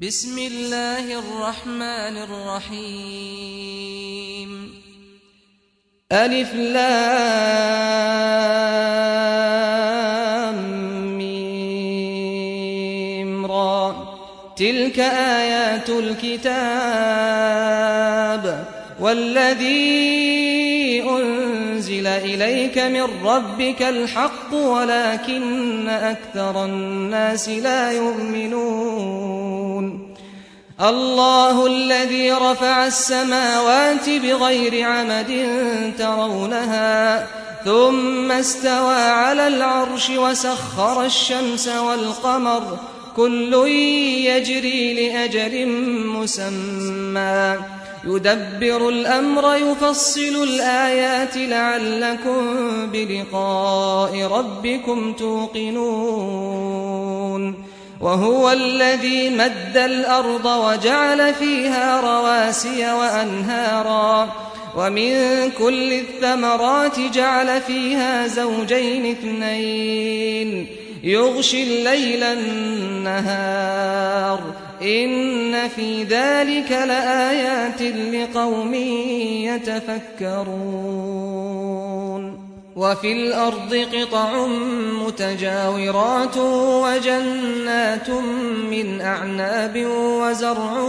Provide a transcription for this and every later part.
بسم الله الرحمن الرحيم ألف لام ميم را تلك آيات الكتاب والذي أنزل إليك من ربك الحق ولكن أكثر الناس لا يؤمنون الله الذي رفع السماوات بغير عمد ترونها ثم استوى على العرش وسخر الشمس والقمر كل يجري لأجل مسمى يدبر الأمر يفصل الآيات لعلكم بلقاء ربكم توقنون وهو الذي مد الأرض وجعل فيها رواسي وأنهارا ومن كل الثمرات جعل فيها زوجين اثنين يغشي الليل النهار إن في ذلك لآيات لقوم يتفكرون وفي الأرض قطع متجاورات وجنات من أعناب وزرع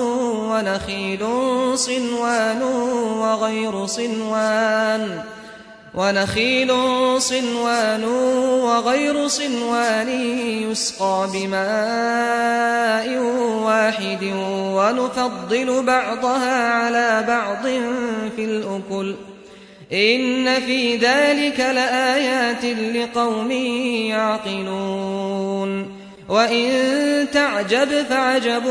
ونخيل صنوان وغير صنوان يسقى بماء واحد ونفضل بعضها على بعض في الأكل إن في ذلك لآيات لقوم يعقلون وإن تعجب فعجب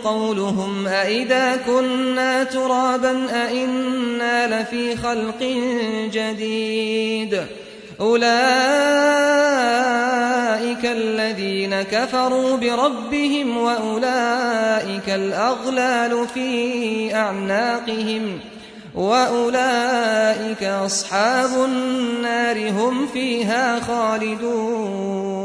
قولهم أإذا كنا ترابا أإنا لفي خلق جديد أولئك الذين كفروا بربهم وأولئك الأغلال في أعناقهم وأولئك أصحاب النار هم فيها خالدون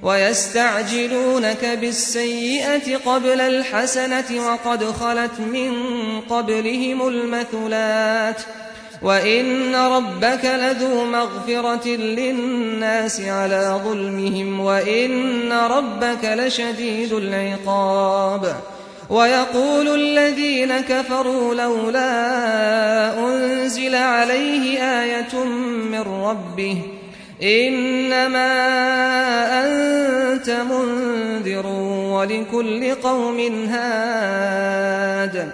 ويستعجلونك بالسيئة قبل الحسنة وقد خلت من قبلهم المثلات وإن ربك لذو مغفرة للناس على ظلمهم وإن ربك لشديد العقاب ويقول الذين كفروا لولا أنزل عليه آية من ربه إنما أنت منذر ولكل قوم هاد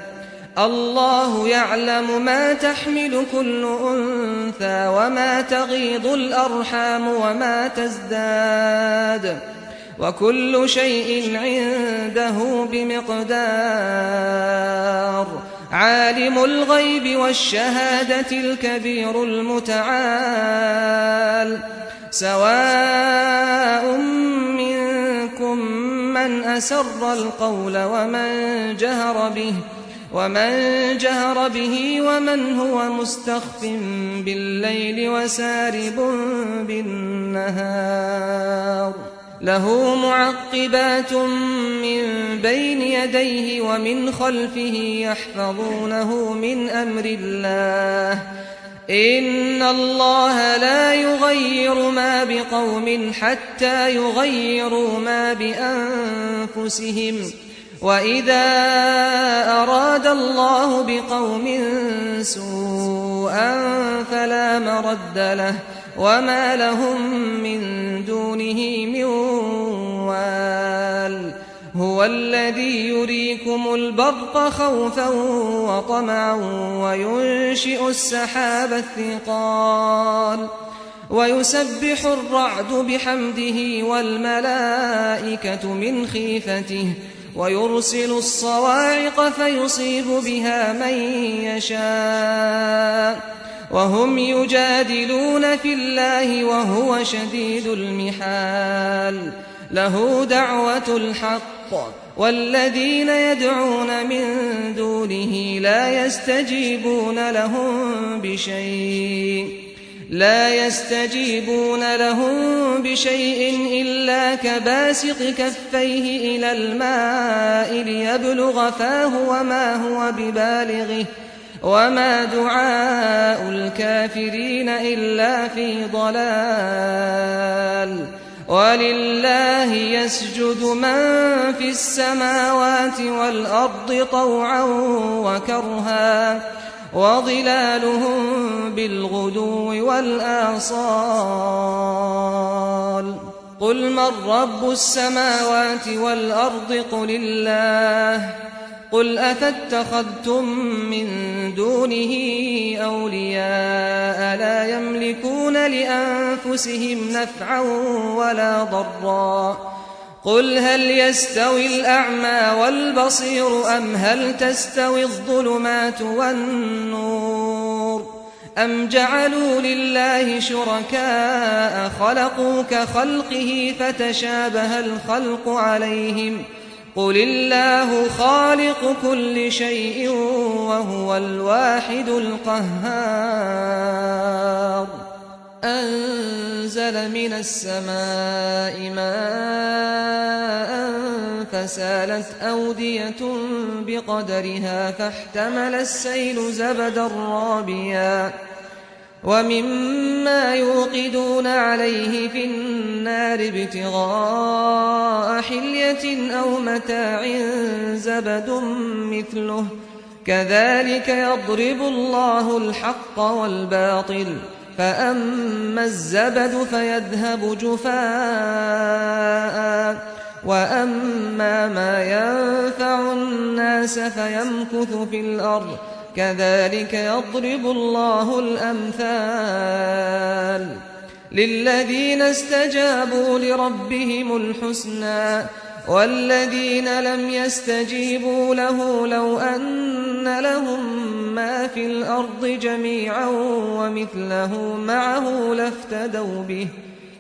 الله يعلم ما تحمل كل أنثى وما تغيض الأرحام وما تزداد وكل شيء عنده بمقدار عالم الغيب والشهادة الكبير المتعال سواء منكم من أسر القول ومن جهر به ومن هو مستخف بالليل وسارب بالنهار له معقبات من بين يديه ومن خلفه يحفظونه من أمر الله إن الله لا يغير ما بقوم حتى يغيروا ما بأنفسهم وإذا أراد الله بقوم سوءا فلا مرد له وما لهم من دونه من وال هو الذي يريكم البرق خوفا وطمعا وينشئ السحاب الثقال ويسبح الرعد بحمده والملائكة من خيفته ويرسل الصواعق فيصيب بها من يشاء وهم يجادلون في الله وهو شديد المحال له دعوة الحق والذين يدعون من دونه لا يستجيبون لهم بشيء لا يستجيبون لهم بشيء إلا كباسط كفيه إلى الماء ليبلغ فاه وما هو ببالغه وما دعاء الكافرين إلا في ضلال ولله يسجد من في السماوات والأرض طوعا وكرها وظلالهم بالغدو والآصال قل من رب السماوات والأرض قل الله قل أفاتخذتم من دونه أولياء لا يملكون لأنفسهم نفعا ولا ضرا قل هل يستوي الأعمى والبصير أم هل تستوي الظلمات والنور أم جعلوا لله شركاء خلقوا كخلقه فتشابه الخلق عليهم قل الله خالق كل شيء وهو الواحد القهار أنزل من السماء ماء فسالت أودية بقدرها فاحتمل السيل زبدا رابيا ومما يوقدون عليه في النار ابتغاء حلية أو متاع زبد مثله كذلك يضرب الله الحق والباطل فأما الزبد فيذهب جفاء وأما ما ينفع الناس فيمكث في الأرض كذلك يضرب الله الأمثال للذين استجابوا لربهم الحسنى والذين لم يستجيبوا له لو أن لهم ما في الأرض جميعا ومثله معه لافتدوا به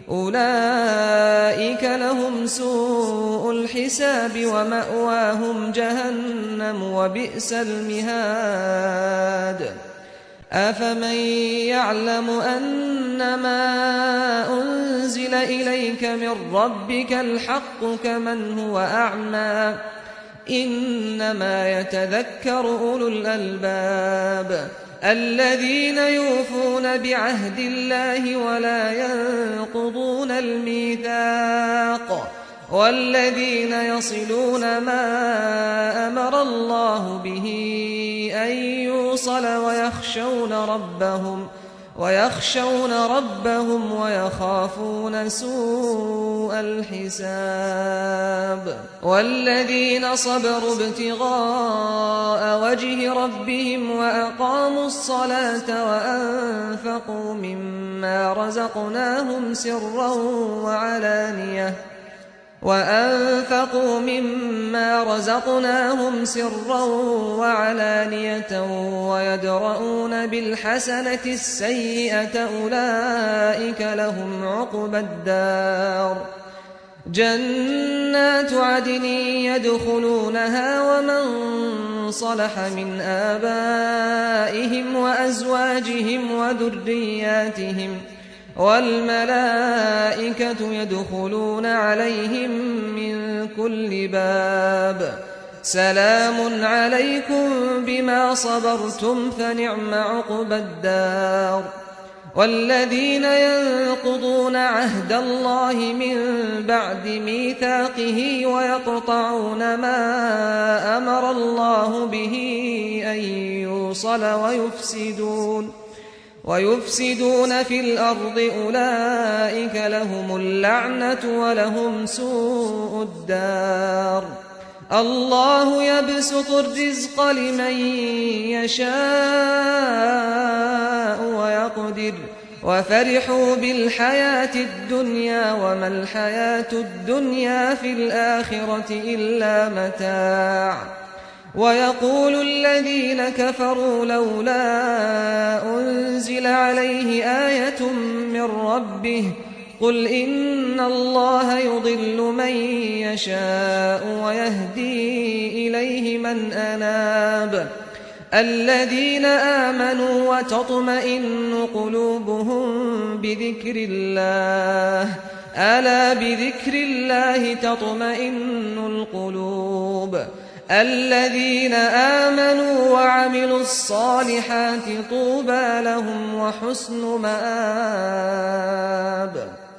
أولئك لهم سوء الحساب ومأواهم جهنم وبئس المهاد أفمن يعلم أنما أنزل إليك من ربك الحق كمن هو أعمى إنما يتذكر أولو الألباب الذين يوفون بعهد الله ولا ينقضون الميثاق والذين يصلون ما أمر الله به أن يوصل ويخشون ربهم ويخافون سوء الحساب والذين صبروا ابتغاء وجه ربهم وأقاموا الصلاة وأنفقوا مما رزقناهم سرا وعلانية ويدرؤون بالحسنة السيئة أولئك لهم عقبى الدار جنات عدن يدخلونها ومن صلح من آبائهم وأزواجهم وذرياتهم والملائكة يدخلون عليهم من كل باب سلام عليكم بما صبرتم فنعم عقبى الدار والذين ينقضون عهد الله من بعد ميثاقه ويقطعون ما أمر الله به أن يوصل ويفسدون في الأرض أولئك لهم اللعنة ولهم سوء الدار الله يبسط الرزق لمن يشاء ويقدر وفرحوا بالحياة الدنيا وما الحياة الدنيا في الآخرة إلا متاع ويقول الذين كفروا لولا أنزل عليه آية من ربه قل إن الله يضل من يشاء ويهدي إليه من أناب الذين آمنوا وتطمئن قلوبهم بذكر الله ألا بذكر الله تطمئن القلوب الذين آمنوا وعملوا الصالحات طوبى لهم وحسن مآب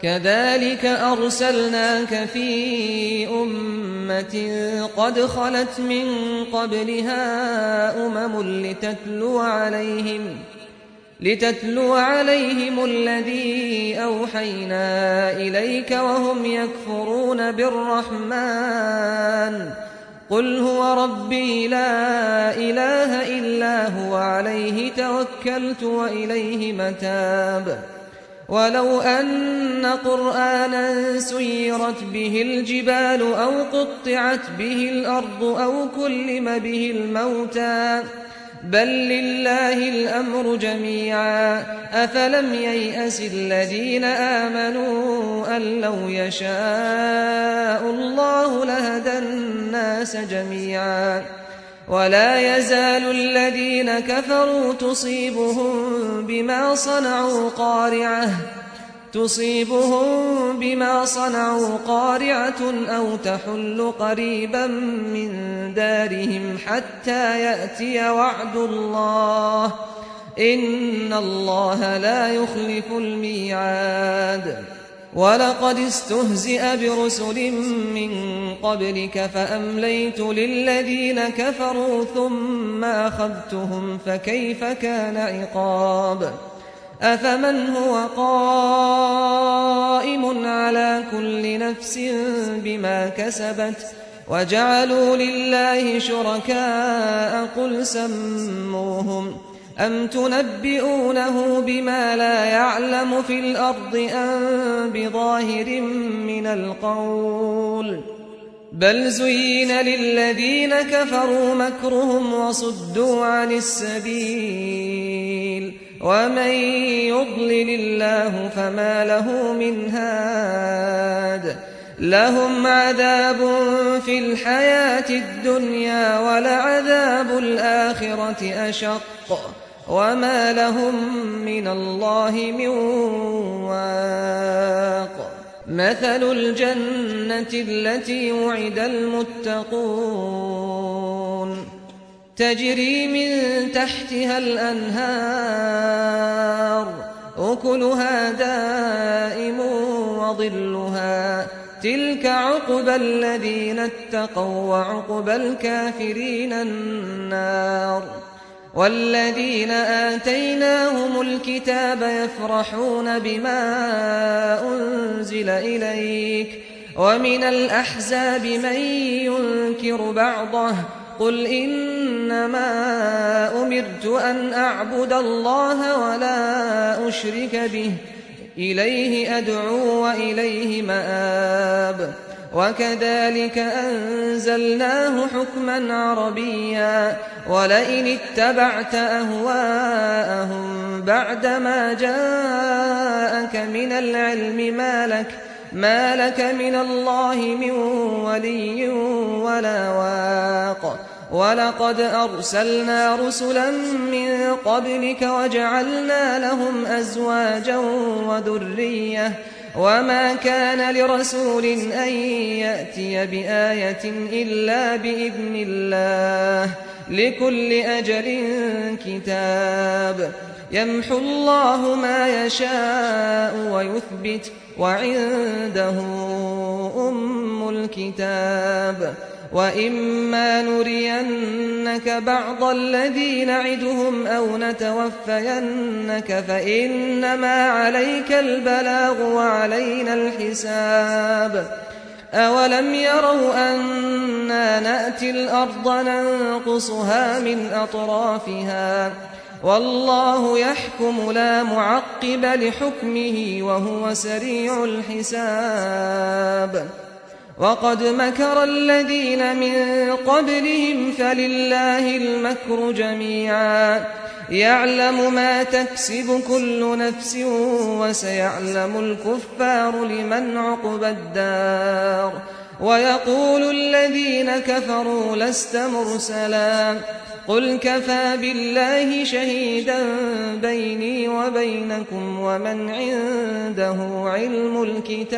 كذلك أرسلناك في أمة قد خلت من قبلها لتتلو عليهم الذي أوحينا إليك وهم يكفرون بالرحمن قل هو ربي لا إله إلا هو عليه توكلت وإليه متاب ولو أن قرآنا سيرت به الجبال أو قطعت به الأرض أو كلم به الموتى بل لله الأمر جميعا أفلم ييأس الذين آمنوا أن لو يشاء الله لهدى الناس جميعا ولا يزال الذين كفروا تصيبهم بما صنعوا قارعة أو تحل قريبا من دارهم حتى يأتي وعد الله إن الله لا يخلف الميعاد ولقد استهزئ برسل من قبلك فأمليت للذين كفروا ثم أخذتهم فكيف كان عقاب أفمن هو قائم على كل نفس بما كسبت وجعلوا لله شركاء قل سموهم أم تنبئونه بما لا يعلم في الأرض أم بظاهر من القول بل زين للذين كفروا مكرهم وصدوا عن السبيل ومن يضلل الله فما له من هاد لهم عذاب في الحياة الدنيا ولعذاب الآخرة أشق وما لهم من الله من واق مثل الجنة التي وعد المتقون تجري من تحتها الأنهار أكلها دائم وظلها تلك عقبى الذين اتقوا وعقبى الكافرين النار والذين آتيناهم الكتاب يفرحون بما أنزل إليك ومن الأحزاب من ينكر بعضه قل إنما أمرت أن أعبد الله ولا أشرك به إليه أدعو وإليه مآب وكذلك أنزلناه حكما عربيا ولئن اتبعت أهواءهم بعدما جاءك من العلم ما لك من الله من ولي ولا واق ولقد أرسلنا رسلا من قبلك وجعلنا لهم أزواجا وذرية وما كان لرسول أن يأتي بآية إلا بإذن الله لكل أجل كتاب يمحو الله ما يشاء ويثبت وعنده أم الكتاب وإما نرينك بعض الذي نعدهم أو نتوفينك فإنما عليك البلاغ وعلينا الحساب أولم يروا أنا نأتي الأرض ننقصها من أطرافها والله يحكم لا معقب لحكمه وهو سريع الحساب وقد مكر الذين من قبلهم فلله المكر جميعا يعلم ما تكسب كل نفس وسيعلم الكفار لمن عقبى الدار ويقول الذين كفروا لست مرسلا قل كفى بالله شهيدا بيني وبينكم ومن عنده علم الكتاب